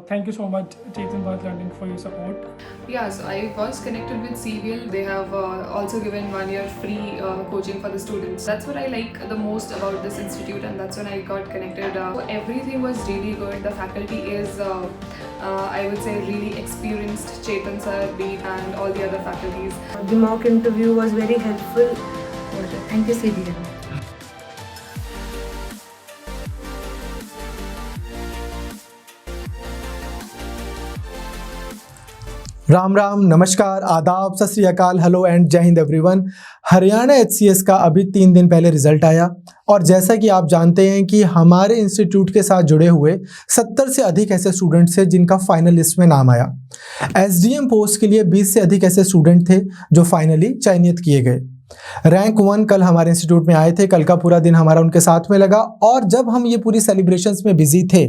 thank you so much, Chetan Bharat Learning, for your support. Yeah, so I was connected with CVL. They have also given 1 year free coaching for the students. That's what I like the most about this institute, and that's when I got connected. So everything was really good. The faculty is, I would say, really experienced. Chetan sir, Beat, and all the other faculties. The mock interview was very helpful. Thank you, CVL. Ram Ram, नमस्कार, आदाब, सत श्री अकाल, hello and जय Hind everyone. Haryana HCS का अभी 3 दिन पहले result आया और जैसा कि आप जानते हैं कि हमारे इंस्टीट्यूट के साथ जुड़े हुए 70 से अधिक ऐसे स्टूडेंट्स थे जिनका फाइनल लिस्ट में नाम आया। SDM पोस्ट के लिए 20 से अधिक ऐसे स्टूडेंट थे जो फाइनली चयनित किए गए। रैंक 1 कल हमारे इंस्टीट्यूट में आए थे। कल का पूरा दिन हमारा उनके साथ में लगा और जब हम ये पूरी सेलिब्रेशंस में बिजी थे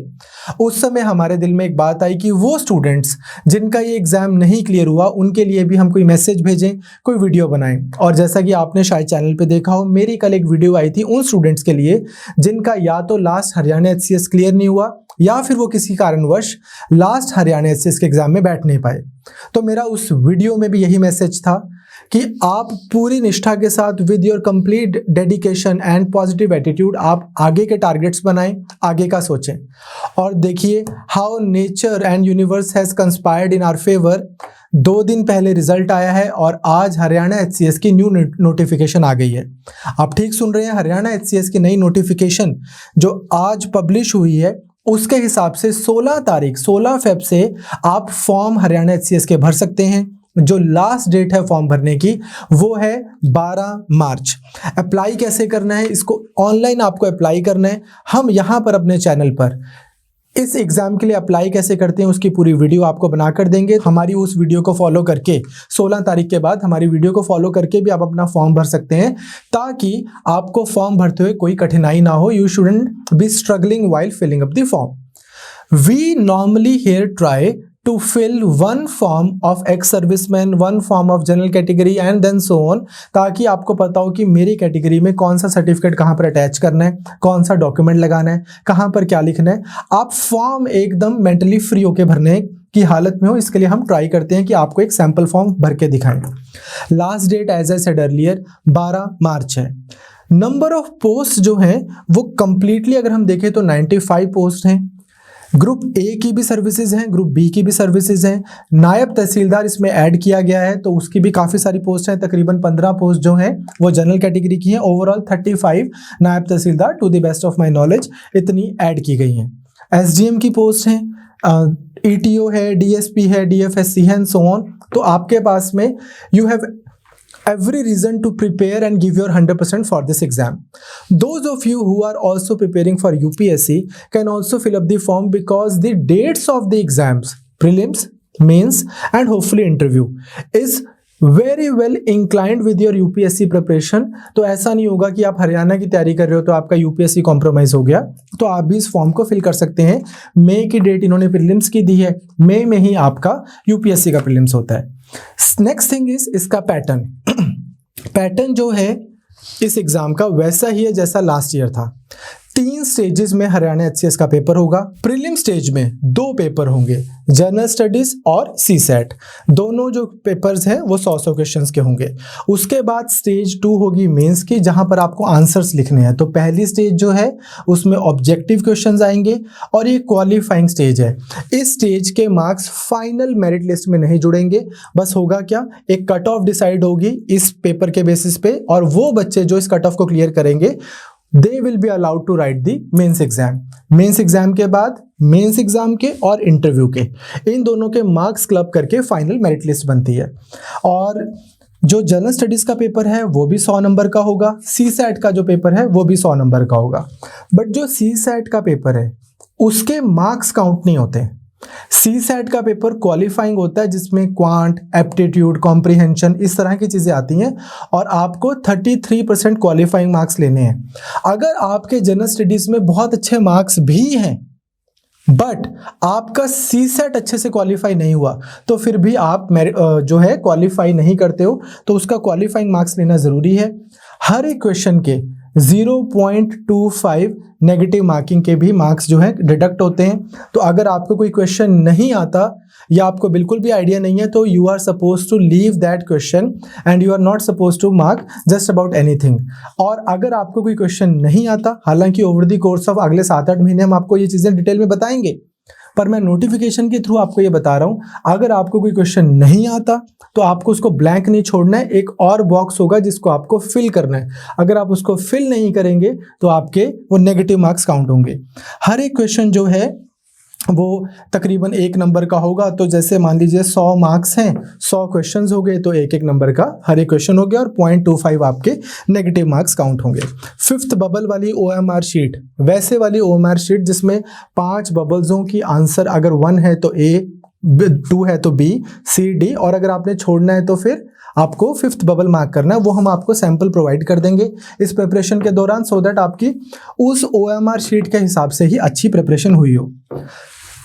उस समय हमारे दिल में एक बात आई कि वो स्टूडेंट्स जिनका ये एग्जाम नहीं क्लियर हुआ उनके लिए भी हम कोई मैसेज भेजें, कोई वीडियो बनाएं। और जैसा कि आपने शायद चैनल पे देखा हो, मेरी कल एक वीडियो आई थी उन स्टूडेंट्स के लिए जिनका या तो लास्ट हरियाणा HCS क्लियर नहीं हुआ या फिर वो किसी कारणवश लास्ट हरियाणा HCS के एग्जाम में बैठ नहीं पाए। तो मेरा उस वीडियो में भी यही मैसेज था कि आप पूरी निष्ठा के साथ with your complete dedication and positive attitude आप आगे के टारगेट्स बनाएं, आगे का सोचें। और देखिए how nature and universe has conspired in our favour. 2 दिन पहले रिजल्ट आया है और आज हरियाणा HCS की न्यू नोटिफिकेशन आ गई है। आप ठीक सुन रहे हैं, हरियाणा HCS की नई नोटिफिकेशन जो आज पब्लिश हुई है उसके हिसाब से 16 फेब से आप फॉर्म हरियाणा HCS के भर सकते हैं। जो लास्ट डेट है फॉर्म भरने की वो है 12 मार्च। अप्लाई कैसे करना है, इसको ऑनलाइन आपको अप्लाई करना है। हम यहाँ पर अपने चैनल पर इस एग्जाम के लिए अप्लाई कैसे करते हैं उसकी पूरी वीडियो आपको बनाकर देंगे। हमारी उस वीडियो को फॉलो करके 16 तारीख के बाद हमारी वीडियो को फॉलो करके भी आप अपना फॉर्म भर सकते हैं ताकि आपको फॉर्म भरते हुए कोई कठिनाई ना हो। You shouldn't be struggling while filling up the form. We normally here try to fill one form of ex-serviceman, one form of general category and then so on, ताकि आपको पता हो कि मेरी कैटेगरी में कौन सा सर्टिफिकेट कहाँ पर अटैच करना है, कौन सा डॉक्यूमेंट लगाना है, कहाँ पर क्या लिखना है। आप फॉर्म एकदम मेंटली फ्री होके भरने की हालत में हो, इसके लिए हम ट्राई करते हैं कि आपको एक सैम्पल फॉर्म भर के दिखाएं। Last date as I said earlier 12 March है। नंबर ऑफ पोस्ट जो हैं वो कंप्लीटली अगर हम देखें तो 95 पोस्ट हैं। ग्रुप A की भी सर्विसेज हैं, ग्रुप B की भी सर्विसेज हैं। नायब तहसीलदार इसमें ऐड किया गया है तो उसकी भी काफ़ी सारी पोस्ट हैं। तकरीबन 15 पोस्ट जो हैं वो जनरल कैटेगरी की हैं। ओवरऑल 35 नायब तहसीलदार to the best of my knowledge इतनी ऐड की गई हैं। SDM की पोस्ट हैं, ETO है, DSP है, DFSC है एंड सो ऑन। तो आपके पास में you have every reason to prepare and give your 100% for this exam. Those of you who are also preparing for UPSC can also fill up the form because the dates of the exams, prelims, mains and hopefully interview is very well inclined with your UPSC preparation। तो ऐसा नहीं होगा कि आप हरियाणा की तैयारी कर रहे हो तो आपका UPSC कॉम्प्रोमाइज हो गया। तो आप भी इस फॉर्म को फिल कर सकते हैं। मई की डेट इन्होंने प्रीलिम्स की दी है, मई में ही आपका UPSC का प्रीलिम्स होता है। नेक्स्ट थिंग इज इसका पैटर्न। पैटर्न जो है इस एग्जाम का वैसा ही है जैसा लास्ट ईयर था। 3 स्टेजेस में हरियाणा HCS का पेपर होगा। प्रीलिम स्टेज में 2 पेपर होंगे, जनरल स्टडीज और CSAT। दोनों जो पेपर्स हैं वो 100 क्वेश्चंस के होंगे। उसके बाद स्टेज 2 होगी मेंस की, जहां पर आपको आंसर्स लिखने हैं। तो पहली स्टेज जो है उसमें ऑब्जेक्टिव क्वेश्चंस आएंगे और ये क्वालिफाइंग स्टेज है। इस स्टेज के मार्क्स फाइनल मेरिट लिस्ट में नहीं जुड़ेंगे। बस होगा क्या, एक कट ऑफ डिसाइड होगी इस पेपर के बेसिस पे और वो बच्चे जो इस कट ऑफ को क्लियर करेंगे they will be allowed to write the mains exam. Mains exam के बाद मेंस एग्जाम के और इंटरव्यू के इन दोनों के मार्क्स क्लब करके फाइनल मेरिट लिस्ट बनती है। और जो जनरल स्टडीज का पेपर है वो भी 100 नंबर का होगा। CSAT का जो पेपर है वो भी 100 नंबर का होगा। बट जो CSAT का पेपर है उसके मार्क्स काउंट नहीं होते। CSAT का पेपर क्वालिफाइंग होता है जिसमें क्वांट, एप्टीट्यूड, कॉम्प्रिहेंशन इस तरह की चीज़ें आती हैं और आपको 33% क्वालिफाइंग मार्क्स लेने हैं। अगर आपके जनरल स्टडीज़ में बहुत अच्छे मार्क्स भी हैं बट आपका CSAT अच्छे से क्वालिफाई नहीं हुआ तो फिर भी आप जो है क्वालिफाई नहीं करते हो, तो उसका क्वालिफाइंग मार्क्स लेना ज़रूरी है। हर एक क्वेश्चन के 0.25 नेगेटिव मार्किंग के भी मार्क्स जो है डिडक्ट होते हैं। तो अगर आपको कोई क्वेश्चन नहीं आता या आपको बिल्कुल भी आइडिया नहीं है तो you are suppose to leave that question and you are not suppose to mark just about anything. और अगर आपको कोई क्वेश्चन नहीं आता, हालांकि ओवर द कोर्स ऑफ अगले 7-8 महीने हम आपको ये चीज़ें डिटेल में बताएंगे, पर मैं नोटिफिकेशन के थ्रू आपको ये बता रहा हूं, अगर आपको कोई क्वेश्चन नहीं आता तो आपको उसको ब्लैंक नहीं छोड़ना है, एक और बॉक्स होगा जिसको आपको फिल करना है। अगर आप उसको फिल नहीं करेंगे तो आपके वो नेगेटिव मार्क्स काउंट होंगे। हर एक क्वेश्चन जो है वो तकरीबन 1 नंबर का होगा। तो जैसे मान लीजिए 100 मार्क्स हैं, 100 क्वेश्चंस हो गए, तो 1-1 नंबर का हर एक क्वेश्चन हो गया और 0.25 आपके नेगेटिव मार्क्स काउंट होंगे। 5th बबल वाली OMR शीट, वैसे वाली OMR शीट जिसमें 5 बबल्सों की आंसर अगर 1 है तो A, 2 है तो B, C, D, और अगर आपने छोड़ना है तो फिर आपको 5th बबल मार्क करना है। वो हम आपको सैंपल प्रोवाइड कर देंगे इस प्रिपरेशन के दौरान, सो दैट आपकी उस OMR शीट के हिसाब से ही अच्छी प्रिपरेशन हुई हो।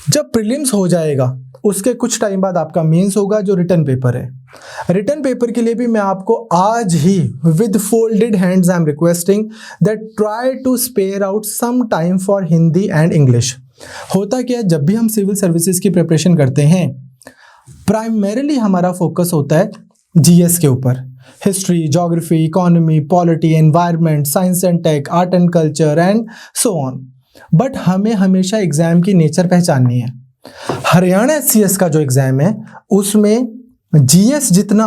जब प्रीलिम्स हो जाएगा उसके कुछ टाइम बाद आपका मेंस होगा जो रिटन पेपर है। रिटन पेपर के लिए भी मैं आपको आज ही with folded hands I am requesting that try to spare out some time for Hindi and English. होता क्या है, जब भी हम सिविल सर्विसेज की प्रिपरेशन करते हैं प्राइमरीली हमारा फोकस होता है जीएस के ऊपर, history, geography, economy, polity, environment, science and tech, art and culture and so on. But हमें हमेशा एग्जाम की नेचर पहचाननी है। हरियाणा HCS का जो एग्जाम है उसमें जीएस जितना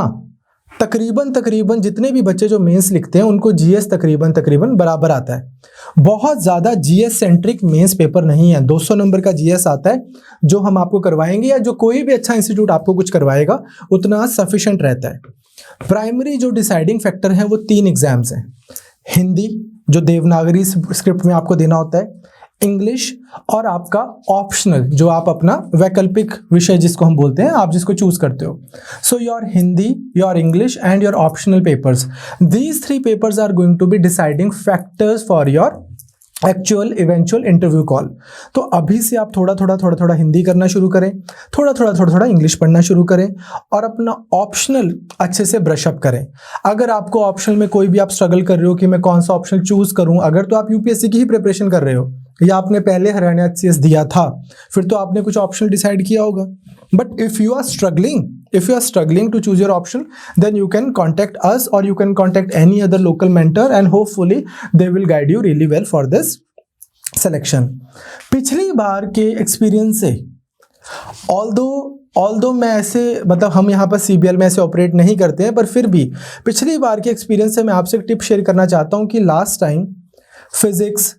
तकरीबन जितने भी बच्चे जो मेंस लिखते हैं उनको जीएस तकरीबन बराबर आता है। बहुत ज़्यादा जीएस सेंट्रिक मेंस पेपर नहीं है। 200 नंबर का जीएस आता है जो हम आपको करवाएंगे या जो कोई भी अच्छा इंस्टीट्यूट आपको कुछ करवाएगा उतना सफिशिएंट रहता है। प्राइमरी जो डिसाइडिंग फैक्टर है वो 3 एग्जाम्स हैं, हिंदी जो देवनागरी स्क्रिप्ट में आपको देना होता है, इंग्लिश और आपका ऑप्शनल जो आप अपना वैकल्पिक विषय जिसको हम बोलते हैं, आप जिसको चूज करते हो। So your Hindi, your English and your optional papers, these 3 papers are going to be deciding factors for your actual eventual interview call. तो अभी से आप थोड़ा हिंदी करना शुरू करें, थोड़ा इंग्लिश पढ़ना शुरू करें और अपना ऑप्शनल अच्छे से ब्रशअप करें। अगर आपको ऑप्शनल में कोई भी आप स्ट्रगल कर रहे हो कि मैं कौन सा ऑप्शनल चूज करूं, अगर तो आप यूपीएससी की ही प्रिपरेशन कर रहे हो या आपने पहले हरियाणा HCS दिया था, फिर तो आपने कुछ ऑप्शनल डिसाइड किया होगा। But if you are struggling to choose your option, then you can contact us or you can contact any other local mentor and hopefully they will guide you really well for this selection. पिछली बार के experience से although मैं ऐसे मतलब हम यहाँ पर CBL में ऐसे ऑपरेट नहीं करते हैं, पर फिर भी पिछली बार के एक्सपीरियंस से मैं आपसे एक टिप शेयर करना चाहता हूँ कि लास्ट टाइम फिजिक्स,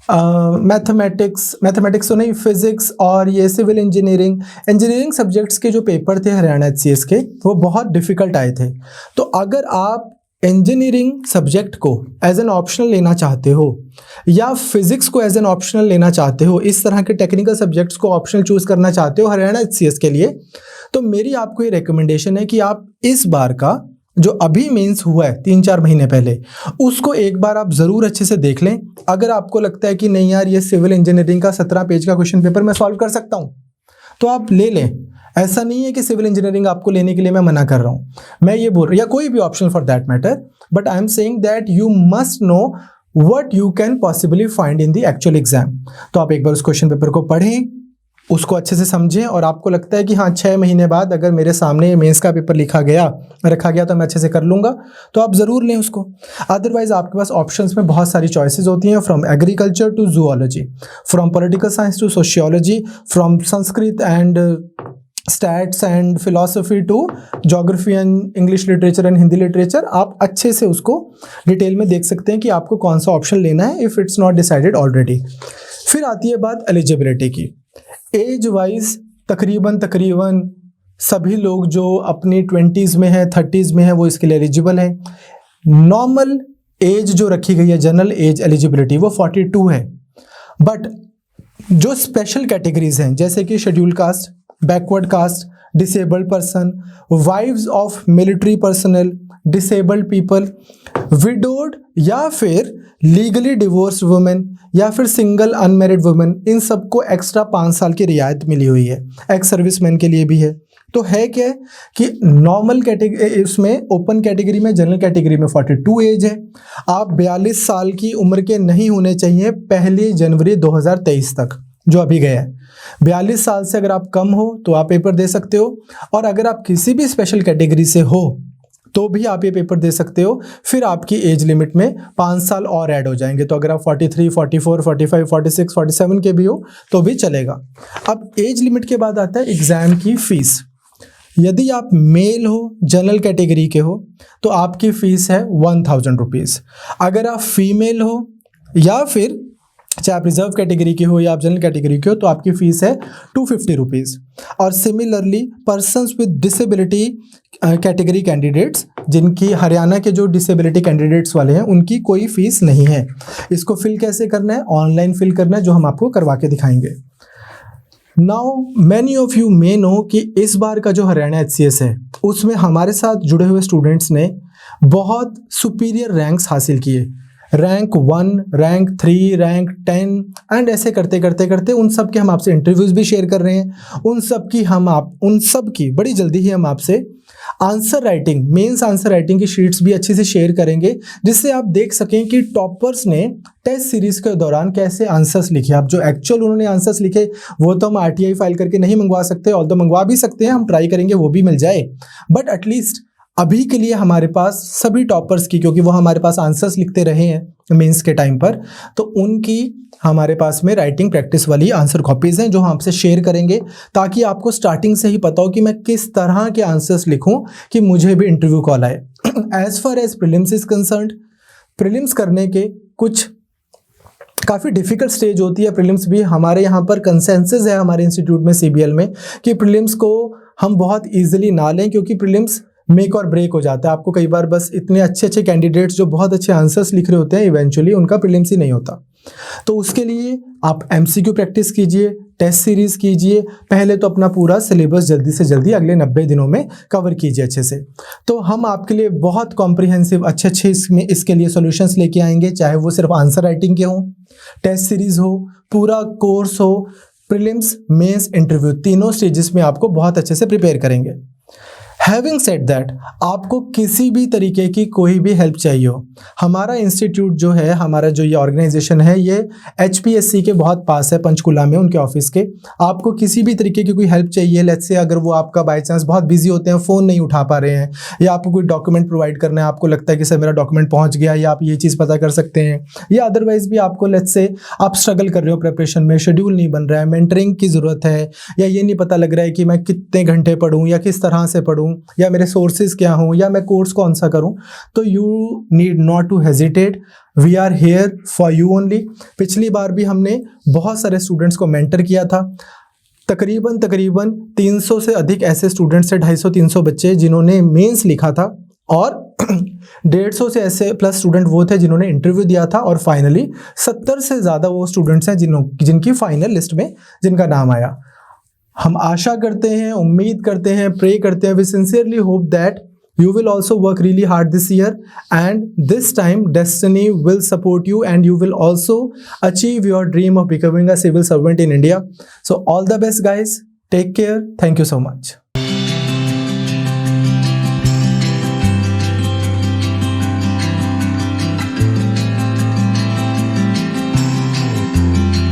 मैथमेटिक्स तो नहीं, फिजिक्स और ये सिविल इंजीनियरिंग सब्जेक्ट्स के जो पेपर थे हरियाणा HCS के वो बहुत डिफिकल्ट आए थे। तो अगर आप इंजीनियरिंग सब्जेक्ट को एज एन ऑप्शनल लेना चाहते हो या फिजिक्स को एज एन ऑप्शनल लेना चाहते हो, इस तरह के टेक्निकल सब्जेक्ट्स को ऑप्शनल चूज करना चाहते हो हरियाणा HCS के लिए, तो मेरी आपको ये रिकमेंडेशन है कि आप इस बार का जो अभी मेंस हुआ है 3-4 महीने पहले, उसको एक बार आप ज़रूर अच्छे से देख लें। अगर आपको लगता है कि नहीं यार ये सिविल इंजीनियरिंग का 17 पेज का क्वेश्चन पेपर मैं सॉल्व कर सकता हूँ, तो आप ले लें। ऐसा नहीं है कि सिविल इंजीनियरिंग आपको लेने के लिए मैं मना कर रहा हूँ, मैं ये बोल रहा हूँ, या कोई भी option for that matter, but I am saying that you must know what you can possibly find in the actual exam. तो आप एक बार उस क्वेश्चन पेपर को पढ़ें, उसको अच्छे से समझें, और आपको लगता है कि हाँ 6 महीने बाद अगर मेरे सामने मेंस का पेपर रखा गया तो मैं अच्छे से कर लूँगा, तो आप ज़रूर लें उसको। अदरवाइज आपके पास ऑप्शंस में बहुत सारी चॉइसेस होती हैं, from agriculture to zoology, from political science to sociology, from Sanskrit and stats and philosophy to geography and English literature and Hindi literature. आप अच्छे से उसको डिटेल में देख सकते हैं कि आपको कौन सा ऑप्शन लेना है if it's not decided already. फिर आती है बात एलिजिबिलिटी की। एज वाइज तकरीबन सभी लोग जो अपनी 20s में है, 30s में है, वो इसके लिए एलिजिबल है। नॉर्मल एज जो रखी गई है, जनरल एज एलिजिबिलिटी, वो 42 है। बट जो स्पेशल कैटेगरीज हैं जैसे कि schedule caste, backward caste, disabled person, wives of military personnel, disabled people, widowed या फिर लीगली डिवोर्स्ड वुमेन या फिर सिंगल अनमैरिड वुमेन, इन सबको एक्स्ट्रा 5 साल की रियायत मिली हुई है। एक्स सर्विसमैन के लिए भी है। तो है क्या कि नॉर्मल कैटेगरी, उसमें ओपन कैटेगरी में, जनरल कैटेगरी में 42 एज है। आप 42 साल की उम्र के नहीं होने चाहिए 1 जनवरी 2023 तक, जो अभी गया है। 42 साल से अगर आप कम हो तो आप पेपर दे सकते हो, और अगर आप किसी भी स्पेशल कैटेगरी से हो तो भी आप ये पेपर दे सकते हो। फिर आपकी एज लिमिट में 5 साल और ऐड हो जाएंगे। तो अगर आप 43, 44, 45, 46, 47 के भी हो तो भी चलेगा। अब एज लिमिट के बाद आता है एग्ज़ाम की फ़ीस। यदि आप मेल हो, जनरल कैटेगरी के हो, तो आपकी फ़ीस है 1000 रुपीज़। अगर आप फीमेल हो या फिर चाहे आप रिजर्व कैटेगरी के हो या आप जनरल कैटेगरी के हो, तो आपकी फ़ीस है 250 रुपीज़। और similarly persons with disability category candidates, जिनकी हरियाणा के जो डिसेबिलिटी कैंडिडेट्स वाले हैं, उनकी कोई फ़ीस नहीं है। इसको फिल कैसे करना है? ऑनलाइन फिल करना है, जो हम आपको करवा के दिखाएंगे। Now many of you may know कि इस बार का जो हरियाणा HCS है, उसमें हमारे साथ जुड़े हुए स्टूडेंट्स ने बहुत सुपीरियर रैंक्स हासिल किए। रैंक 1, रैंक 3, रैंक 10 एंड ऐसे करते करते करते उन सब के हम आपसे इंटरव्यूज़ भी शेयर कर रहे हैं। उन सब की बड़ी जल्दी ही हम आपसे answer writing, mains answer writing की शीट्स भी अच्छे से शेयर करेंगे, जिससे आप देख सकें कि टॉपर्स ने टेस्ट सीरीज़ के दौरान कैसे आंसर्स लिखे। अब जो एक्चुअल उन्होंने आंसर्स लिखे वो तो हम RTI फाइल करके नहीं मंगवा सकते, और तो मंगवा भी सकते हैं, हम ट्राई करेंगे वो भी मिल जाए। बट एटलीस्ट अभी के लिए हमारे पास सभी टॉपर्स की, क्योंकि वो हमारे पास आंसर्स लिखते रहे हैं मेंस के टाइम पर, तो उनकी हमारे पास में राइटिंग प्रैक्टिस वाली आंसर कॉपीज़ हैं जो हम आपसे शेयर करेंगे, ताकि आपको स्टार्टिंग से ही पता हो कि मैं किस तरह के आंसर्स लिखूं कि मुझे भी इंटरव्यू कॉल आए। As far as prelims is concerned, prelims करने के कुछ काफ़ी डिफ़िकल्ट स्टेज होती है। प्रीलिम्स भी हमारे यहाँ पर कंसेंसस है हमारे इंस्टीट्यूट में CBL में कि प्रीलिम्स को हम बहुत ईजिली ना लें, क्योंकि प्रीलिम्स मेक और ब्रेक हो जाता है। आपको कई बार बस इतने अच्छे कैंडिडेट्स जो बहुत अच्छे आंसर्स लिख रहे होते हैं, इवेंचुअली उनका प्रीलिम्स ही नहीं होता। तो उसके लिए आप MCQ प्रैक्टिस कीजिए, टेस्ट सीरीज़ कीजिए। पहले तो अपना पूरा सिलेबस जल्दी से जल्दी अगले 90 दिनों में कवर कीजिए अच्छे से। तो हम आपके लिए बहुत कॉम्प्रिहेंसिव अच्छे इसके लिए सॉल्यूशंस लेके आएंगे, चाहे वो सिर्फ आंसर राइटिंग के हों, टेस्ट सीरीज़ हो, पूरा कोर्स हो, प्रीलिम्स, मेंस, इंटरव्यू, तीनों स्टेजेस में आपको बहुत अच्छे से प्रिपेयर करेंगे। हैविंग सेड दैट, आपको किसी भी तरीके की कोई भी हेल्प चाहिए हो, हमारा इंस्टीट्यूट जो है, हमारा जो ये ऑर्गेनाइजेशन है, ये HPSC के बहुत पास है, पंचकुला में उनके ऑफिस के। आपको किसी भी तरीके की कोई हेल्प चाहिए, लेट्स से अगर वो आपका बाय चांस बहुत बिजी होते हैं, फ़ोन नहीं उठा पा रहे हैं, या आपको कोई डॉक्यूमेंट प्रोवाइड करना है, आपको लगता है कि सर मेरा डॉक्यूमेंट पहुँच गया, या आप ये चीज़ पता कर सकते हैं, या अदरवाइज भी आपको लेट्स से आप स्ट्रगल कर रहे हो प्रिपरेशन में, शेड्यूल नहीं बन रहा है, मेंटरिंग की ज़रूरत है, या ये नहीं पता लग रहा है कि मैं कितने घंटे पढूं या किस तरह से पढूं, या मेरे सोर्सेज क्या हों, या मैं कोर्स कौन सा करूं, तो you need not to hesitate, we are here for you only. पिछली बार भी हमने बहुत सारे स्टूडेंट्स को मेंटर किया था। तकरीबन 300 से अधिक ऐसे स्टूडेंट्स थे, 250-300 बच्चे जिन्होंने मेंस लिखा था, और 150 से ऐसे प्लस स्टूडेंट वो थे जिन्होंने इंटरव्यू दिया था, और फाइनली 70 से ज़्यादा वो स्टूडेंट्स हैं जिनकी फाइनल लिस्ट में जिनका नाम आया। हम आशा करते हैं, उम्मीद करते हैं, प्रे करते हैं, we sincerely hope that you will also work really hard this year, and this time destiny will support you and you will also achieve your dream of becoming a civil servant in India. So all the best guys, take care, thank you so much.